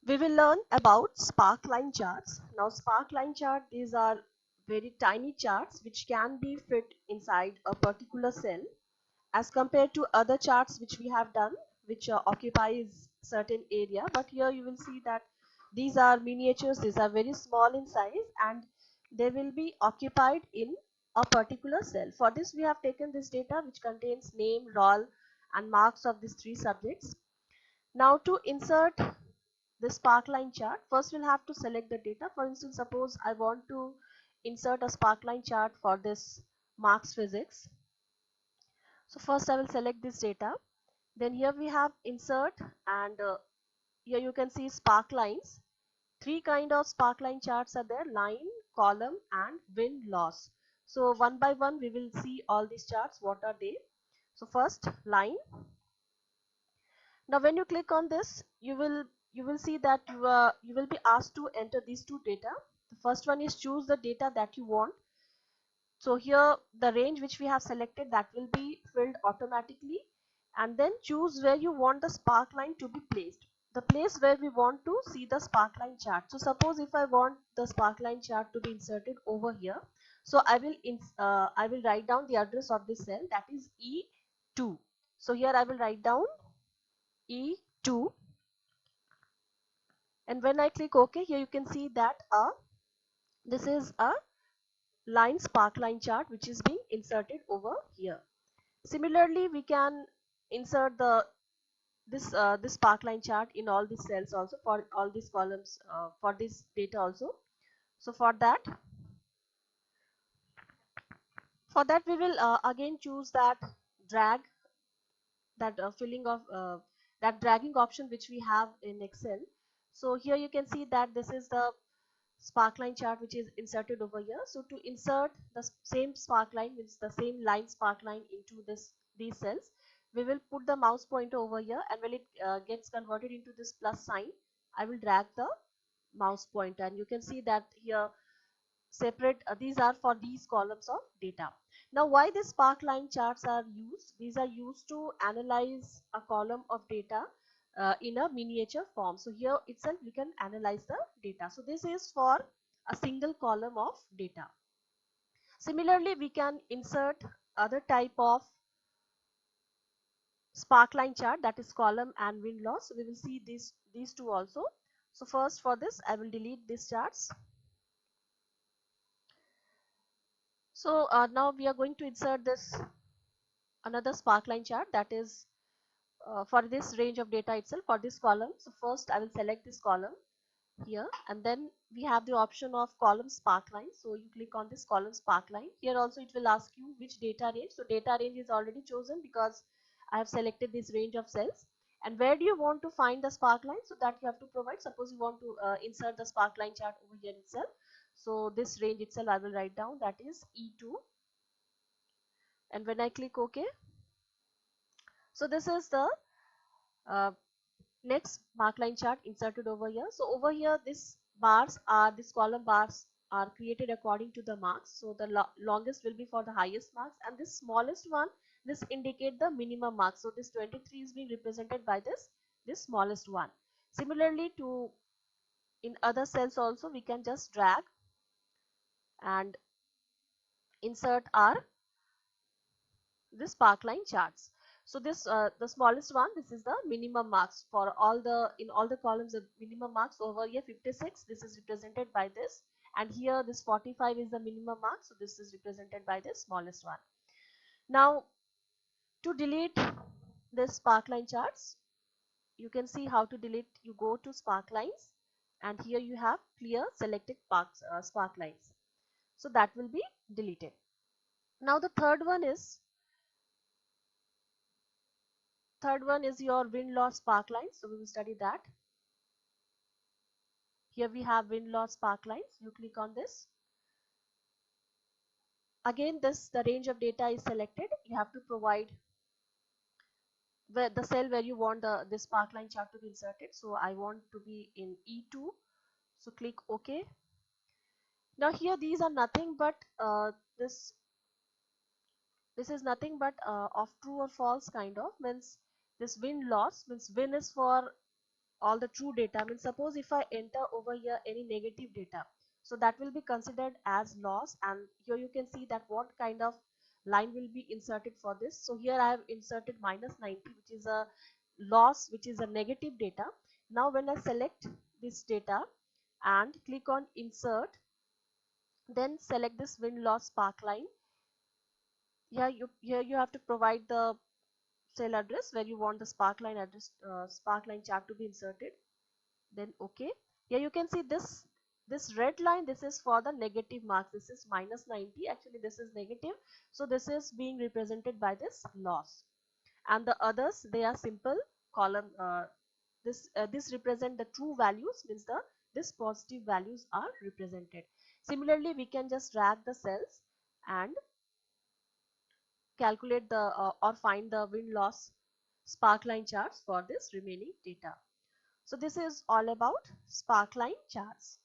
We will learn about sparkline charts. Now sparkline chart, these are very tiny charts which can be fit inside a particular cell as compared to other charts which we have done, which occupies certain area. But here you will see that these are miniatures, these are very small in size, and they will be occupied in a particular cell. For this we have taken this data which contains name, role and marks of these three subjects. Now to insert the sparkline chart, first we'll have to select the data. For instance, suppose I want to insert a sparkline chart for this marks physics. So first I will select this data. Then here we have insert, and here you can see sparklines. Three kind of sparkline charts are there: line, column and win loss. So one by one we will see all these charts, what are they. So first line. Now when you click on this, you will see that you will be asked to enter these two data. The first one is choose the data that you want. So here the range which we have selected, that will be filled automatically, and then choose where you want the sparkline to be placed, the place where we want to see the sparkline chart. So suppose if I want the sparkline chart to be inserted over here, so I will write down the address of this cell, that is E2. So here I will write down E2, and when I click OK, here you can see that this is a line sparkline chart which is being inserted over here. Similarly, we can insert this sparkline chart in all these cells also, for all these columns, for this data also. So for that we will again choose that drag, that filling of that dragging option which we have in Excel. So here you can see that this is the sparkline chart which is inserted over here. So to insert the same sparkline, means the same line sparkline into these cells, we will put the mouse pointer over here, and when it gets converted into this plus sign, I will drag the mouse pointer, and you can see that here separate, these are for these columns of data. Now why these sparkline charts are used? These are used to analyze a column of data in a miniature form. So here itself we can analyze the data. So this is for a single column of data. Similarly, we can insert other type of sparkline chart, that is column and win loss. So we will see these two also. So first, for this I will delete these charts. So now we are going to insert this another sparkline chart, that is for this range of data itself, for this column. So first I will select this column here, and then we have the option of column sparkline. So you click on this column sparkline. Here also it will ask you which data range. So data range is already chosen because I have selected this range of cells. And where do you want to find the sparkline? So that you have to provide. Suppose you want to insert the sparkline chart over here itself. So this range itself I will write down, that is E2. And when I click OK, so this is the uh, next markline chart inserted over here. So over here these column bars are created according to the marks. So the longest will be for the highest marks, and this smallest one, this indicate the minimum marks. So this 23 is being represented by this smallest one. Similarly, to in other cells also we can just drag and insert our this sparkline charts. So this the smallest one, this is the minimum marks for all the, in all the columns of minimum marks. Over here 56, this is represented by this, and here this 45 is the minimum mark, so this is represented by the smallest one. Now to delete this sparkline charts, you can see how to delete. You go to sparklines, and here you have clear selected sparklines, so that will be deleted. Now the third one is your win loss sparkline. So we will study that. Here we have win loss sparklines. You click on this. Again, the range of data is selected. You have to provide the cell where you want this sparkline chart to be inserted. So I want to be in E2. So click OK. Now here these are nothing but this is nothing but of true or false kind of, means this win loss, means win is for all the true data. I mean, suppose if I enter over here any negative data, so that will be considered as loss, and here you can see that what kind of line will be inserted for this. So here I have inserted -90, which is a loss, which is a negative data. Now when I select this data and click on insert, then select this win loss spark line. Here you have to provide the cell address where you want the sparkline address, sparkline chart to be inserted. Then OK. Here you can see this red line, this is for the negative marks. This is -90. Actually this is negative, so this is being represented by this loss, and the others, they are simple column. This represent the true values, means this positive values are represented. Similarly, we can just drag the cells and calculate the or find the win loss sparkline charts for this remaining data. So this is all about sparkline charts.